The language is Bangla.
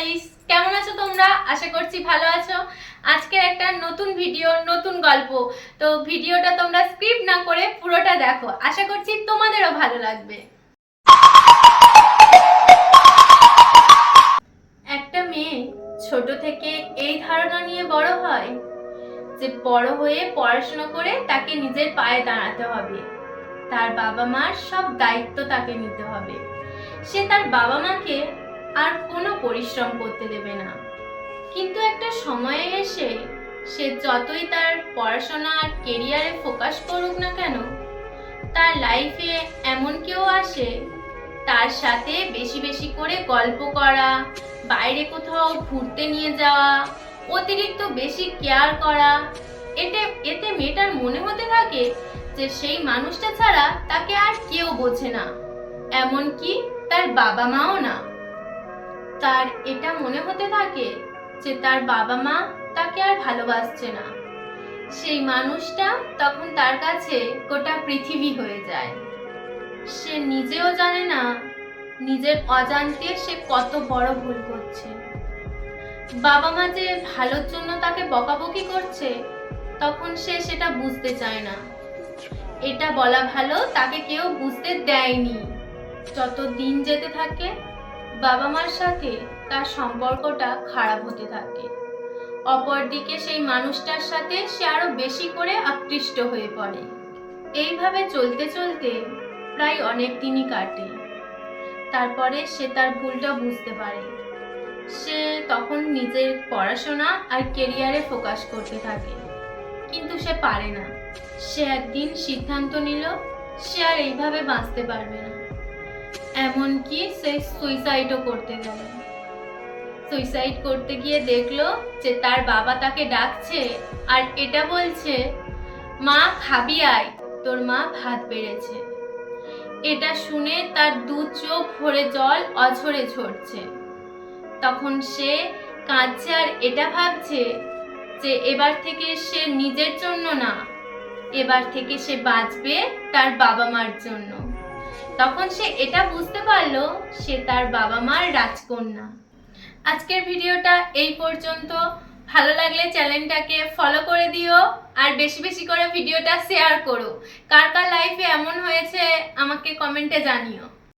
গাইস, কেমন আছো তোমরা? আশা করছি ভালো আছো। আজকের একটা নতুন ভিডিও, নতুন গল্প। তো ভিডিওটা তোমরা স্কিপ না করে পুরোটা দেখো, আশা করছি তোমাদেরও ভালো লাগবে। একটা মেয়ে ছোট থেকে এই ধারণা নিয়ে বড় হয় যে বড় হয়ে পড়াশোনা করে তাকে নিজের পায়ে দাঁড়াতে হবে, তার বাবা মার সব দায়িত্ব তাকে নিতে হবে। সে তার বাবা মাকে আর কোনো পরিশ্রম করতে দেবে না। কিন্তু একটা সময়ে এসে সে যতই তার পড়াশোনা আর কেরিয়ারে ফোকাস করুক না কেন, তার লাইফে এমন কেউ আসে তার সাথে বেশি বেশি করে গল্প করা, বাইরে কোথাও ঘুরতে নিয়ে যাওয়া, অতিরিক্ত বেশি কেয়ার করা। এতে মেয়েটার মনে হতে থাকে যে সেই মানুষটা ছাড়া তাকে আর কেউ বোঝে না, এমনকি তার বাবা মাও না। তার এটা মনে হতে থাকে যে তার বাবা মা তাকে আর ভালোবাসছে না। সেই মানুষটা তখন তার কাছে গোটা পৃথিবী হয়ে যায়। সে নিজেও জানে না নিজের অজান্তে সে কত বড় ভুল করছে। বাবা মা যে ভালোর জন্য তাকে বকাবকি করছে, তখন সে সেটা বুঝতে চায় না। এটা বলা ভালো, তাকে কেউ বুঝতে দেয়নি। যত দিন যেতে থাকে বাবা মার সাথে তার সম্পর্কটা খারাপ হতে থাকে। অপরদিকে সেই মানুষটার সাথে সে আরো বেশি করে আকৃষ্ট হয়ে পড়ে। এইভাবে চলতে চলতে প্রায় অনেক দিনই কাটে। তারপরে সে তার ভুলটা বুঝতে পারে। সে তখন নিজের পড়াশোনা আর কেরিয়ারে ফোকাস করতে থাকে, কিন্তু সে পারে না। সে একদিন সিদ্ধান্ত নিল সে আর এইভাবে বাঁচতে পারবে না। এমনকি সে সুইসাইডও করতে গেল। সুইসাইড করতে গিয়ে দেখলো যে তার বাবা তাকে ডাকছে আর এটা বলছে, মা খাবি আয়, তোর মা ভাত বেড়েছে। এটা শুনে তার দু চোখ ভরে জল অঝরে ঝরছে। তখন সে কাঁদছে আর এটা ভাবছে যে এবার থেকে সে নিজের জন্য না, এবার থেকে সে বাঁচবে তার বাবা মার জন্য। তখন সে এটা বুঝতে পারলো সে তার বাবা মার রাজকন্যা। আজকের ভিডিওটা এই পর্যন্ত। ভালো লাগলে চ্যানেলটাকে ফলো করে দিও আর বেশি বেশি করে ভিডিওটা শেয়ার করো। কার কার লাইফে এমন হয়েছে আমাকে কমেন্টে জানিও।